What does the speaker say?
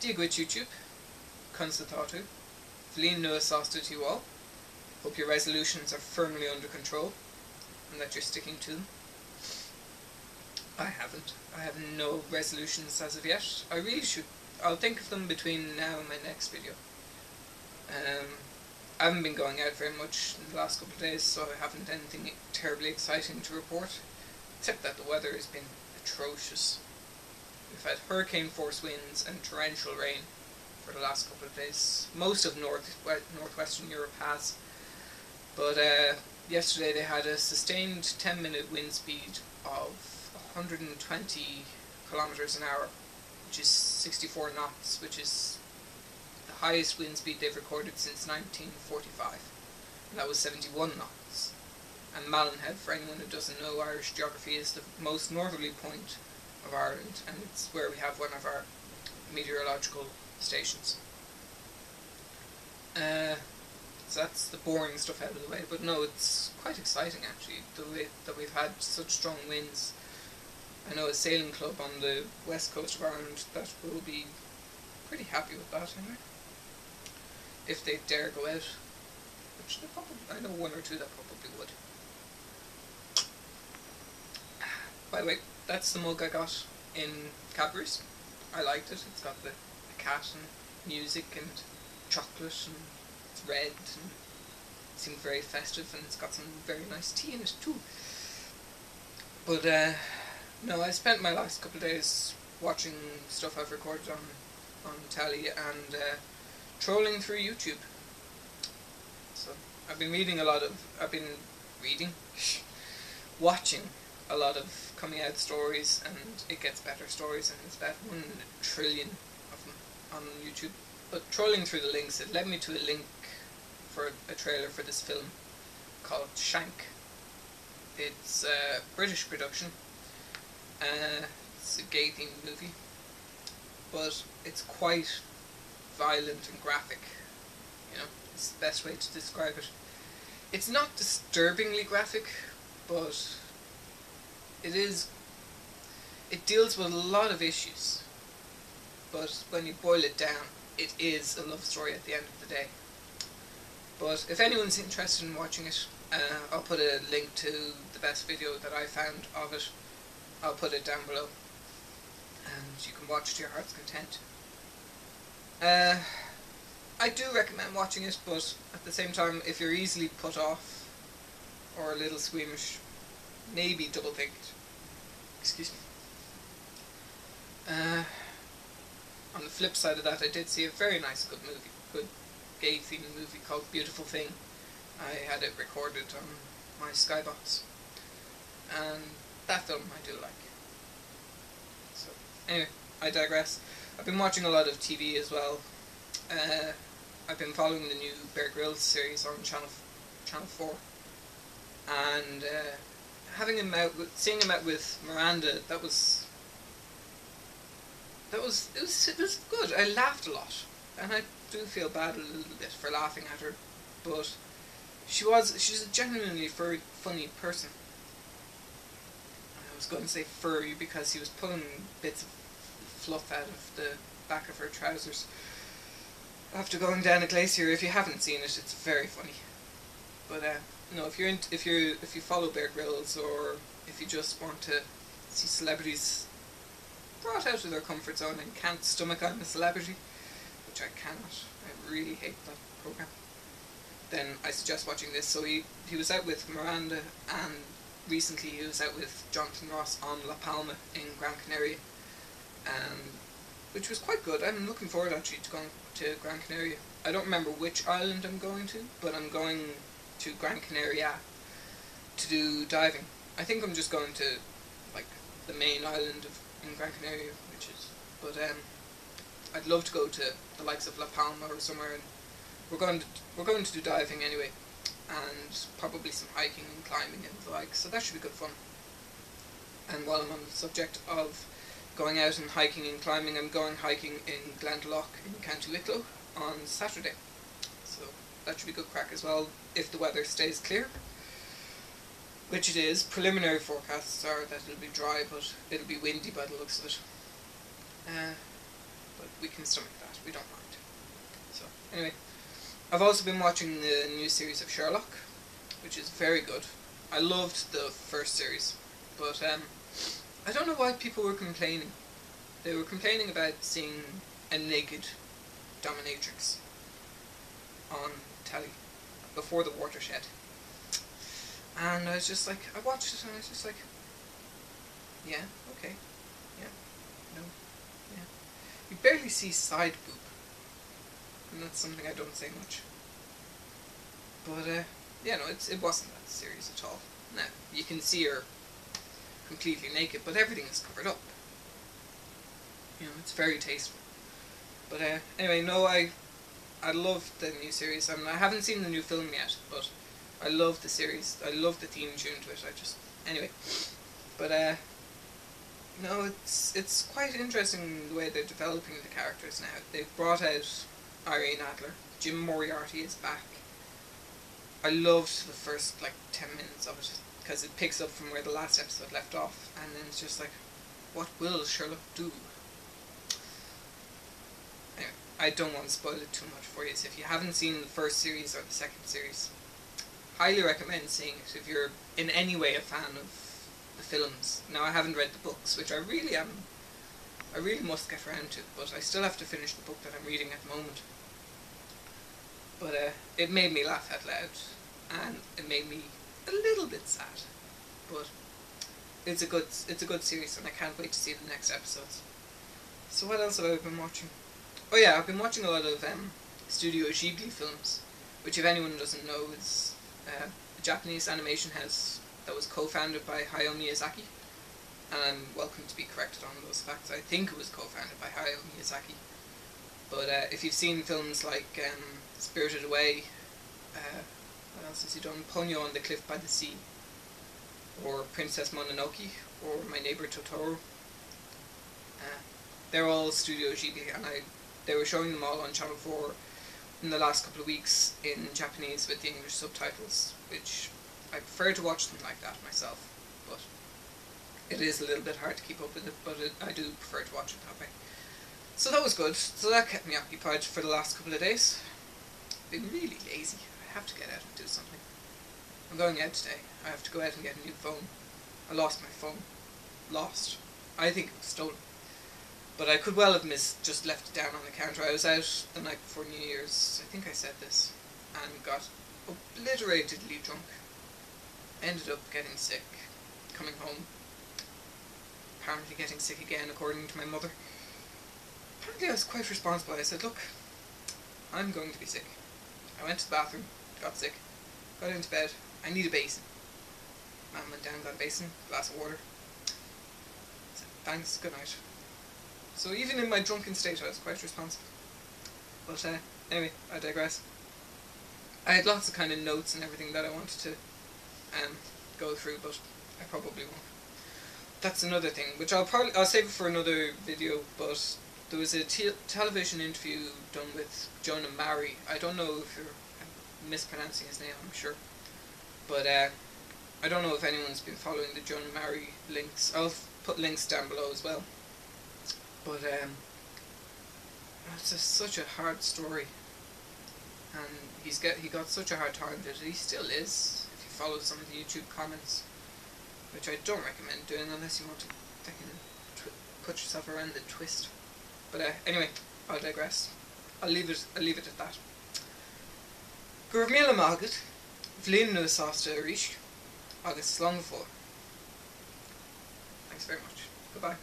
Díagwit YouTube, Constatatu, Bhliain Nua Sásta to you all. Hope your resolutions are firmly under control and that you're sticking to them. I haven't. I have no resolutions as of yet. I really should. I'll think of them between now and my next video. I haven't been going out very much in the last couple of days, so I haven't anything terribly exciting to report, except that the weather has been atrocious. We've had hurricane force winds and torrential rain for the last couple of days. Most of northwestern Europe has, but yesterday they had a sustained 10-minute wind speed of 120 kilometers an hour, which is 64 knots, which is the highest wind speed they've recorded since 1945, and that was 71 knots. And Mallinhead, for anyone who doesn't know Irish geography, is the most northerly point of Ireland, and it's where we have one of our meteorological stations. So that's the boring stuff out of the way, but no, it's quite exciting actually, the way that we've had such strong winds. I know a sailing club on the west coast of Ireland that will be pretty happy with that anyway, if they dare go out, which they probably, I know one or two that probably would. By the way, that's the mug I got in Cadbury's. I liked it. It's got the cat and music and chocolate, and it's red and it seemed very festive, and it's got some very nice tea in it too. But no, I spent my last couple of days watching stuff I've recorded on telly and trolling through YouTube. So I've been watching a lot of coming out stories, and It Gets Better stories, and there's about 1 trillion of them on YouTube. But trolling through the links, it led me to a link for a trailer for this film called Shank. It's a British production. It's a gay-themed movie, but it's quite violent and graphic. You know, it's the best way to describe it. It's not disturbingly graphic, but it deals with a lot of issues. But when you boil it down, it is a love story at the end of the day. But if anyone's interested in watching it, I'll put a link to the best video that I found of it. I'll put it down below, and you can watch to your heart's content. I do recommend watching it, but at the same time, if you're easily put off or a little squeamish, maybe double think it. Excuse me. On the flip side of that, I did see a very nice, good gay-themed movie called Beautiful Thing. I had it recorded on my Skybox, and that film I do like. So anyway, I digress. I've been watching a lot of TV as well. I've been following the new Bear Grylls series on Channel 4, and seeing him out with Miranda, it was good. I laughed a lot, and I do feel bad a little bit for laughing at her, but she's a genuinely funny person. I was going to say furry because he was pulling bits of fluff out of the back of her trousers after going down a glacier. If you haven't seen it, it's very funny. But no, if you follow Bear Grylls, or if you just want to see celebrities brought out of their comfort zone and can't stomach I'm a Celebrity, which I cannot, I really hate that program, then I suggest watching this. So he was out with Miranda, and recently he was out with Jonathan Ross on La Palma in Gran Canaria, which was quite good. I'm looking forward actually to going to Gran Canaria. I don't remember which island I'm going to, but I'm going to Gran Canaria to do diving. I think I'm just going to like the main island in Gran Canaria, but I'd love to go to the likes of La Palma or somewhere, and we're going to do diving anyway, and probably some hiking and climbing and the like, so that should be good fun. And while I'm on the subject of going out and hiking and climbing, I'm going hiking in Glendalough in County Wicklow on Saturday, so that should be good crack as well, if the weather stays clear, which it is. Preliminary forecasts are that it'll be dry, but it'll be windy by the looks of it. But we can stomach that. We don't mind. So anyway, I've also been watching the new series of Sherlock, which is very good. I loved the first series, but I don't know why people were complaining. They were complaining about seeing a naked dominatrix on telly before the watershed. And I was just like, I watched it and I was just like, yeah, okay, yeah, no, yeah. You barely see side boob, and that's something I don't say much. But, yeah, no, it wasn't that serious at all. Now, you can see her completely naked, but everything is covered up. You know, it's very tasteful. But, anyway, no, I love the new series. I haven't seen the new film yet, but I love the series. I love the theme tune to it. Anyway. But, no, it's quite interesting the way they're developing the characters now. They've brought out Irene Adler. Jim Moriarty is back. I loved the first, 10 minutes of it, because it picks up from where the last episode left off, and then it's just like, what will Sherlock do? Anyway, I don't want to spoil it too much for you, so if you haven't seen the first series or the second series, highly recommend seeing it if you're in any way a fan of the films. Now, I haven't read the books, which I really must get around to, but I still have to finish the book that I'm reading at the moment. But it made me laugh out loud, and it made me a little bit sad. But it's a good series, and I can't wait to see the next episodes. So what else have I been watching? Oh yeah, I've been watching a lot of Studio Ghibli films, which, if anyone doesn't know, is a Japanese animation house that was co-founded by Hayao Miyazaki. And I'm welcome to be corrected on those facts. I think it was co-founded by Hayao Miyazaki. But if you've seen films like Spirited Away, what else has he done? Ponyo on the Cliff by the Sea, or Princess Mononoke, or My Neighbor Totoro. They're all Studio Ghibli, and they were showing them all on Channel 4 in the last couple of weeks in Japanese with the English subtitles, which I prefer to watch them like that myself, but it is a little bit hard to keep up with it, but I do prefer to watch it that way. So that was good. So that kept me occupied for the last couple of days. Been really lazy. I have to get out and do something. I'm going out today. I have to go out and get a new phone. I lost my phone. Lost. I think it was stolen. But I could well have just left it down on the counter. I was out the night before New Year's, I think I said this, and got obliteratedly drunk. Ended up getting sick, coming home. Apparently getting sick again, according to my mother. Apparently I was quite responsible. I said, look, I'm going to be sick. I went to the bathroom, got sick, got into bed. I need a basin. Man went down, got a basin, glass of water. Said, thanks, good night. So even in my drunken state, I was quite responsible. But anyway, I digress. I had lots of kind of notes and everything that I wanted to go through, but I probably won't. That's another thing, which I'll save it for another video. But there was a television interview done with Jonah Mari. I don't know if I'm mispronouncing his name, I'm sure. But I don't know if anyone's been following the Jonah Mari links. I'll put links down below as well. But it's just such a hard story, and he got such a hard time with it. He still is, if you follow some of the YouTube comments, which I don't recommend doing unless you want to put yourself around the twist. But anyway, I'll digress. I'll leave it at that. Gurb míle mágad, Bhliain Nua Sásta arís, agus slán bhfuil. Thanks very much. Goodbye.